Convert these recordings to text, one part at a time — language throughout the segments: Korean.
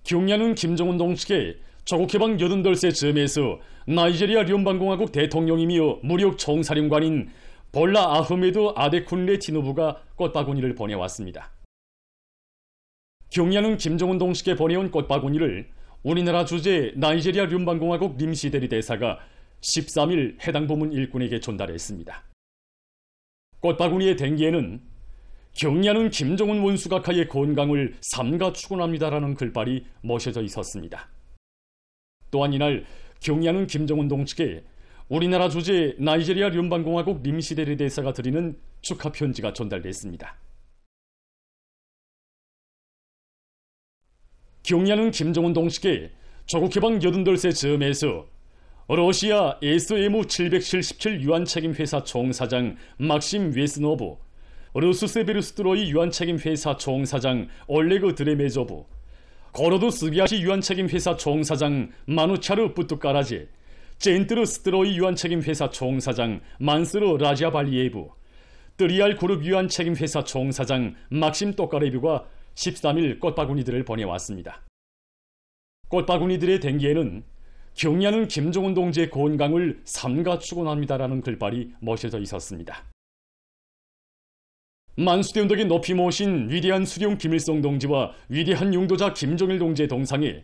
경야는 김정은 동식의 조국 해방 88세 즈음에서 나이지리아 연방공화국 대통령이며 무력 총사령관인 볼라 아흐메드 아데쿤레 티누부가 꽃바구니를 보내왔습니다. 경야는 김정은 동식에 보내온 꽃바구니를 우리나라 주재 나이지리아 연방공화국 림시데리 대사가 13일 해당 부문 일꾼에게 전달했습니다. 꽃바구니의 댕기에는 경야는 김정은 원수각하의 건강을 삼가 축원합니다라는 글발이 멋혀져 있었습니다. 또한 이날 경야는 김정은 동식에 우리나라 주재 나이지리아 연방공화국 림시데리 대사가 드리는 축하 편지가 전달됐습니다. 경야는 김정은 동식에 조국 해방 88세 즈음에서 러시아 SM777 유한책임회사 총사장 막심 웨스노브, 르스세베르스트로이 유한책임회사 총사장 올레그 드레메조브, 고로드 스비아시 유한책임회사 총사장 마누차르 뿌뚜까라제, 젠트르스트로이 유한책임회사 총사장 만스르 라지아발리에브, 뜨리알 그룹 유한책임회사 총사장 막심 또까레뷰가 13일 꽃바구니들을 보내왔습니다. 꽃바구니들의 댕기에는 경야는 김정은 동지의 건강을 삼가 축원합니다라는 글발이 멋혀져 있었습니다. 만수대운동에 높이 모신 위대한 수령 김일성 동지와 위대한 용도자 김정일 동지의 동상에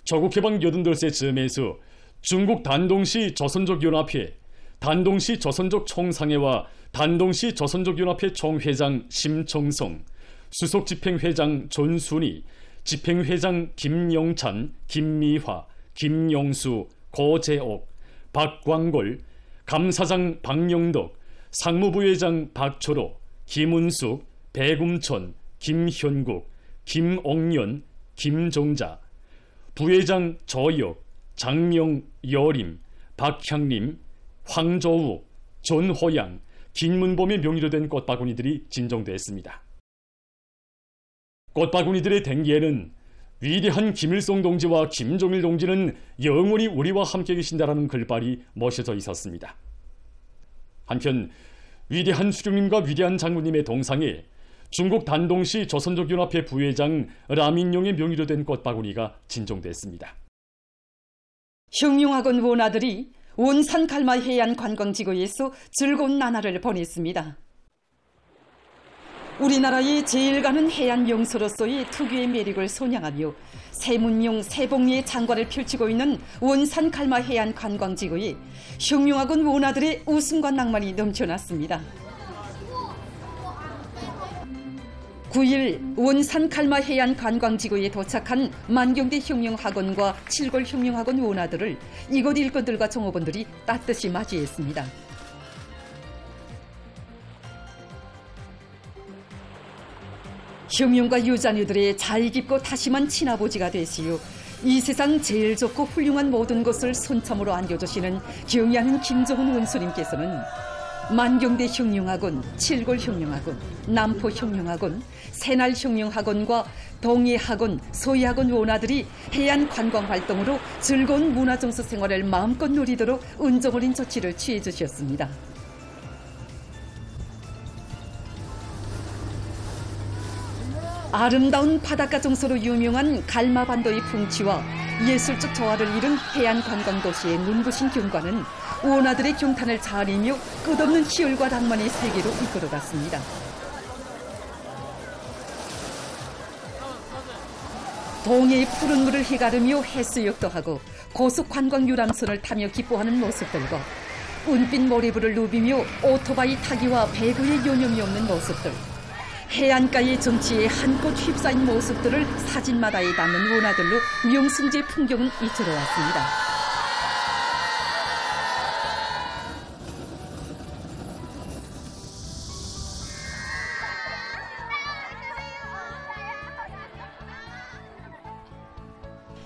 조국 해방 88세 즈음에서 중국 단동시 조선족연합회, 단동시 조선족 총상회와 단동시 조선족연합회 총회장 심청성, 수석집행회장 존순이, 집행회장 김영찬, 김미화, 김용수, 고재옥, 박광골, 감사장 박영덕, 상무부회장 박초로, 김은숙, 배금천, 김현국, 김옥년, 김종자, 부회장 조혁, 장명, 여림, 박향림, 황조욱, 전호양, 김문범의 명의로 된 꽃바구니들이 진정됐습니다. 꽃바구니들의 댕기에는 위대한 김일성 동지와 김정일 동지는 영원히 우리와 함께 계신다라는 글발이 멋혀져 있었습니다. 한편 위대한 수령님과 위대한 장군님의 동상에 중국 단동시 조선족연합회 부회장 라민용의 명의로 된 꽃바구니가 진정됐습니다. 흉흉학원 원아들이 원산 갈마 해안 관광지구에서 즐거운 나날을 보냈습니다. 우리나라의 제일 가는 해안 명소로서의 특유의 매력을 선양하며 세문용 세복리의 장관을 펼치고 있는 원산 갈마 해안 관광지구에 흉흉학원 원아들의 웃음과 낭만이 넘쳐났습니다. 9일 원산 갈마 해안 관광지구에 도착한 만경대 흉흉학원과 칠골 흉흉학원 원아들을 이곳 일꾼들과 종업원들이 따뜻이 맞이했습니다. 흉흉과 유자녀들의 잘 깊고 다심한 친아버지가 되시오 이 세상 제일 좋고 훌륭한 모든 것을 손참으로 안겨주시는 경야는 김정은 원수님께서는 만경대 흉흉학원, 칠골 흉흉학원, 남포 흉흉학원, 새날 흉흉학원과 동해학원, 소해학원 원아들이 해안 관광활동으로 즐거운 문화정서 생활을 마음껏 누리도록 은정 어린 조치를 취해 주셨습니다. 아름다운 바닷가 정서로 유명한 갈마반도의 풍치와 예술적 조화를 이룬 해안 관광도시의 눈부신 경관은 원아들의 경탄을 자리며 끝없는 희열과 낭만의 세계로 이끌어갔습니다. 동해의 푸른 물을 헤가르며 해수욕도 하고 고속관광 유람선을 타며 기뻐하는 모습들과 은빛 모래불을 누비며 오토바이 타기와 배구의 요념이 없는 모습들, 해안가의 정치에 한껏 휩싸인 모습들을 사진마다에 담는 원아들로 명승지의 풍경은 이끌어 왔습니다.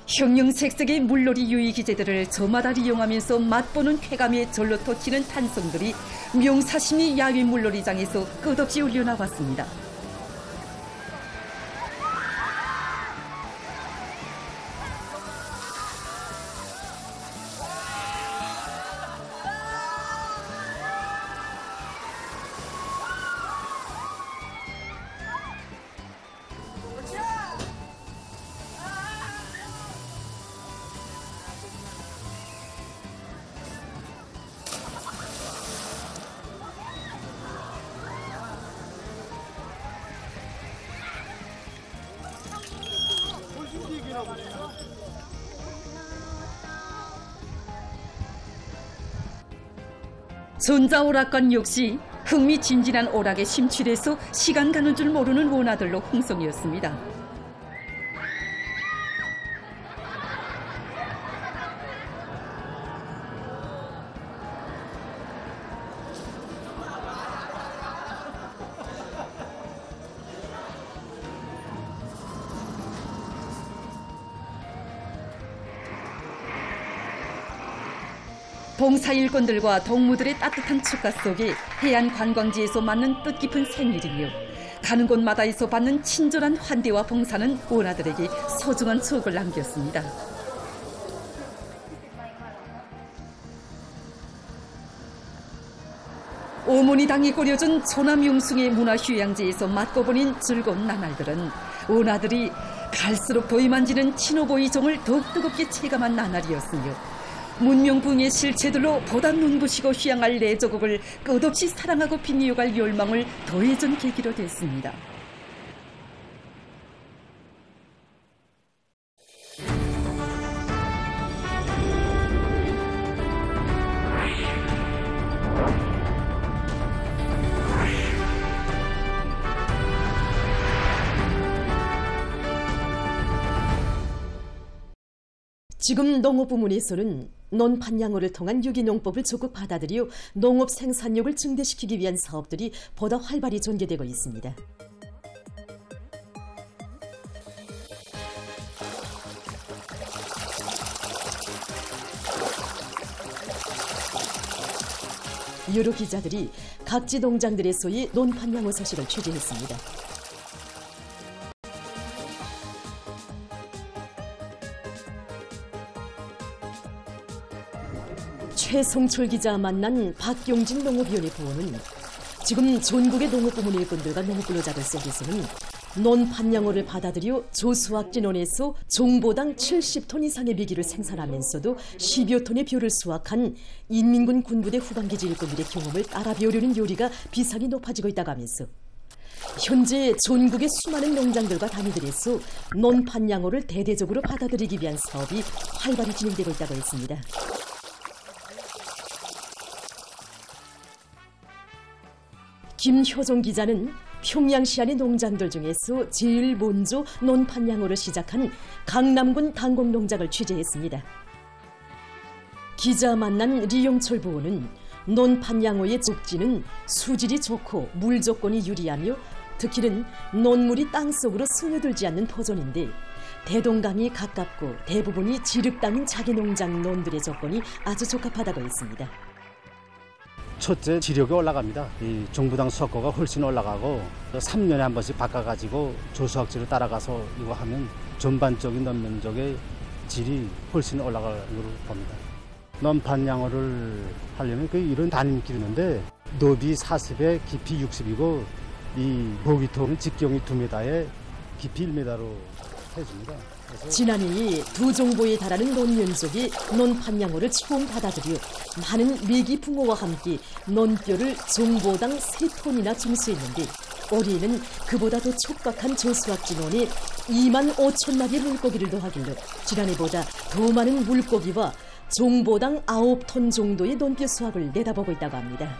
형형색색의 물놀이 유의기제들을 저마다 이용하면서 맛보는 쾌감에 절로 돋치는 탄성들이 명사심리 야외 물놀이장에서 끝없이 울려나왔습니다. 전자오락관 역시 흥미진진한 오락에 심취돼서 시간 가는 줄 모르는 원아들로 흥성이었습니다. 봉사일꾼들과 동무들의 따뜻한 축가 속에 해안 관광지에서 맞는 뜻깊은 생일이며 가는 곳마다에서 받는 친절한 환대와 봉사는 원아들에게 소중한 추억을 남겼습니다. 오모니당이 꾸려준 조남용숭의 문화휴양지에서 맞고 보낸 즐거운 나날들은 원아들이 갈수록 도이만지는 친오보이종을 더욱 뜨겁게 체감한 나날이었으며 문명부흥의 실체들로 보다 눈부시고 휴양할 내조국을 끝없이 사랑하고 빛이어갈 열망을 더해준 계기로 됐습니다. 지금 농업부문에서는 논판양어를 통한 유기농법을 적극 받아들여 농업 생산력을 증대시키기 위한 사업들이 보다 활발히 전개되고 있습니다. 여러 기자들이 각지 농장들에서의 논판양어 소식을 취재했습니다. 최성철 기자 만난 박용진 농업위원회 부원은 지금 전국의 농업부문 일꾼들과 농업근로자들 속에서는 논판양어를 받아들여 조수확진원에서 종보당 70톤 이상의 미기를 생산하면서도 10여 톤의 벼를 수확한 인민군 군부대 후방기지 일꾼들의 경험을 따라 배우려는 요리가 비상이 높아지고 있다고 하면서 현재 전국의 수많은 농장들과 단위들에서 논판양어를 대대적으로 받아들이기 위한 사업이 활발히 진행되고 있다고 했습니다. 김효정 기자는 평양시 안의 농장들 중에서 제일 먼저 논판양어를 시작한 강남군 당곡농장을 취재했습니다. 기자 만난 리용철 부원은 논판양어의 족지는 수질이 좋고 물 조건이 유리하며 특히는 논물이 땅속으로 스며들지 않는 토종인데 대동강이 가깝고 대부분이 지륵 땅인 자기 농장 논들의 조건이 아주 적합하다고 했습니다. 첫째, 지력이 올라갑니다. 이 종부당 수확고가 훨씬 올라가고 3년에 한 번씩 바꿔가지고 조수학지를 따라가서 이거 하면 전반적인 논면적의 질이 훨씬 올라갈 걸로 봅니다. 논판양어를 하려면 이런 단임길이 있는데 높이 40에 깊이 60이고 이 모기통은 직경이 2m에 깊이 1m로 해줍니다. 지난해 두 종보에 달하는 논면적이 논판양어를 처음 받아들여 많은 미기 붕어와 함께 논뼈를 종보당 3톤이나 증수했는데 올해는 그보다 더 촉박한 조수확진원에 2만 5천 마리의 물고기를 더하길래 지난해보다 더 많은 물고기와 종보당 9톤 정도의 논뼈 수확을 내다보고 있다고 합니다.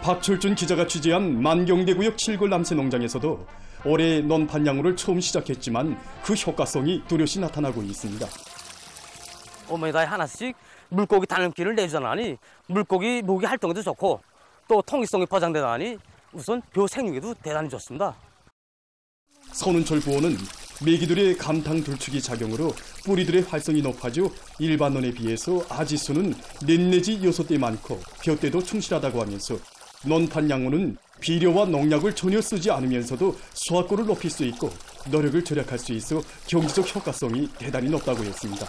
박철준 기자가 취재한 만경대구역 7골 남새 농장에서도 올해 논판양어를 처음 시작했지만 그 효과성이 뚜렷이 나타나고 있습니다. 어머니다에 하나씩 물고기 단음기를 내주잖아니 물고기 모기 활동에도 좋고 또 통기성이 보장되다니 우선 벼 생육에도 대단히 좋습니다. 선운철 부원은 메기들의 감탕 돌축이 작용으로 뿌리들의 활성이 높아져 일반 논에 비해서 아지수는 4 내지 6대 많고 벼대도 충실하다고 하면서 논판양어는 비료와 농약을 전혀 쓰지 않으면서도 수확고를 높일 수 있고 노력을 절약할 수 있어 경제적 효과성이 대단히 높다고 했습니다.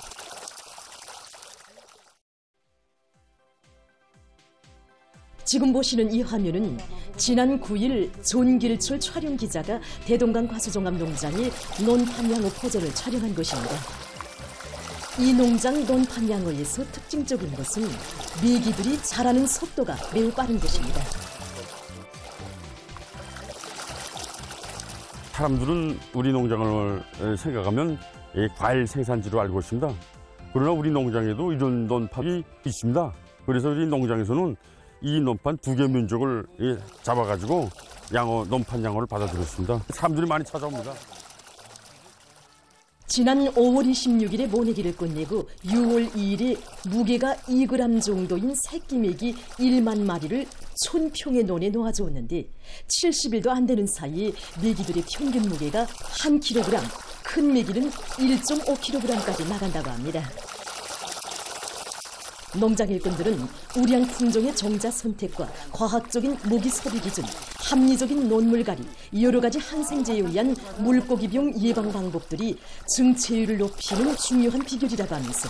지금 보시는 이 화면은 지난 9일 존길철 촬영 기자가 대동강 과수종합 농장의 논판양어 포제를 촬영한 것입니다. 이 농장 논판양어에서 특징적인 것은 메기들이 자라는 속도가 매우 빠른 것입니다. 사람들은 우리 농장을 생각하면 과일 생산지로 알고 있습니다. 그러나 우리 농장에도 이런 논판이 있습니다. 그래서 우리 농장에서는 이 논판 2개 면적을 잡아가지고 논판 양호를 받아들였습니다. 사람들이 많이 찾아옵니다. 지난 5월 26일에 모내기를 끝내고 6월 2일에 무게가 2g 정도인 새끼 메기 1만 마리를 촌평의 논에 놓아주었는데 70일도 안 되는 사이에 메기들의 평균 무게가 1kg, 큰 메기는 1.5kg까지 나간다고 합니다. 농장 일꾼들은 우량 품종의 정자 선택과 과학적인 모기 소비 기준, 합리적인 논물갈이, 여러 가지 항생제에 의한 물고기 병 예방 방법들이 증체율을 높이는 중요한 비결이라고 하면서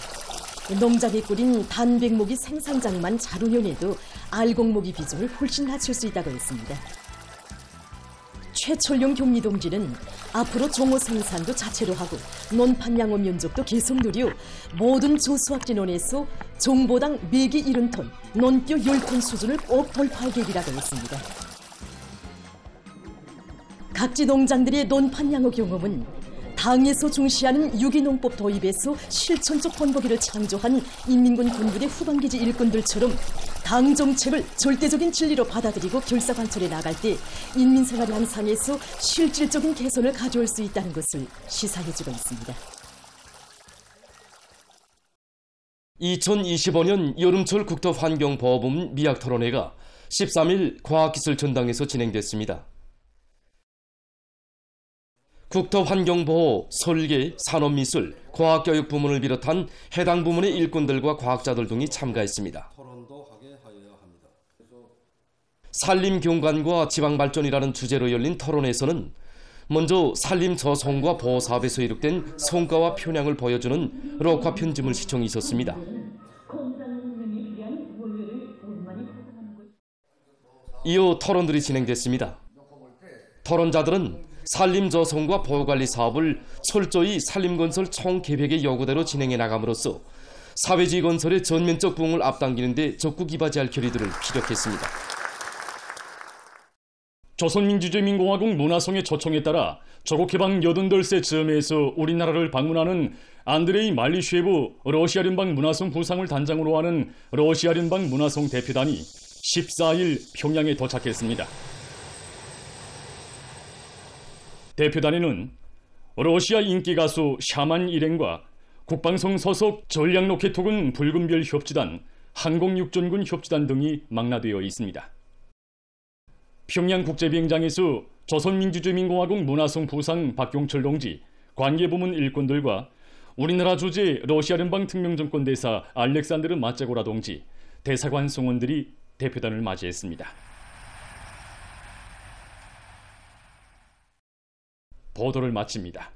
농장에 꾸린 단백모기 생산장만 잘 운영해도 알곡모기 비중을 훨씬 낮출 수 있다고 했습니다. 최철용 경리동지는 앞으로 종어 생산도 자체로 하고 논판 양호 면적도 계속 늘려 모든 조수학진원에서 종보당 메기 70톤, 논뼈 10톤 수준을 꼭 돌파할 계획이라고 했습니다. 각지 농장들의 논판 양호 경험은 당에서 중시하는 유기농법 도입에서 실천적 번복기를 창조한 인민군 군부대 후방기지 일꾼들처럼 당 정책을 절대적인 진리로 받아들이고 결사관철해 나갈 때 인민생활 양상에서 실질적인 개선을 가져올 수 있다는 것을 시사해주고 있습니다. 2025년 여름철 국토환경보호부문 미학토론회가 13일 과학기술 전당에서 진행됐습니다. 국토환경보호, 설계, 산업미술, 과학교육 부문을 비롯한 해당 부문의 일꾼들과 과학자들 등이 참가했습니다. 산림경관과 지방발전이라는 주제로 열린 토론에서는 먼저 산림 저송과 보호 사업에서 이룩된 성과와 표량을 보여주는 록화 편집물 시청이 있었습니다. 이어 토론들이 진행됐습니다. 토론자들은 산림 저송과 보호관리 사업을 철저히 산림건설 총계획의 요구대로 진행해 나감으로써 사회주의 건설의 전면적 부흥을 앞당기는 데 적극 이바지할 결의들을 피력했습니다. 조선민주주의민공화국 문화성의 초청에 따라 조국 해방 88세 즈음에서 우리나라를 방문하는 안드레이 말리쉐브 러시아聯邦 문화성 부상을 단장으로 하는 러시아聯邦 문화성 대표단이 14일 평양에 도착했습니다. 대표단에는 러시아 인기 가수 샤만 일행과 국방성 소속 전략로켓토군 붉은별 협지단, 항공육전군 협지단 등이 망라되어 있습니다. 평양국제비행장에서 조선민주주의민공화국 문화성 부상 박용철 동지, 관계부문 일꾼들과 우리나라 주재 러시아聯邦 특명정권대사 알렉산드르 마짜고라 동지, 대사관 성원들이 대표단을 맞이했습니다. 보도를 마칩니다.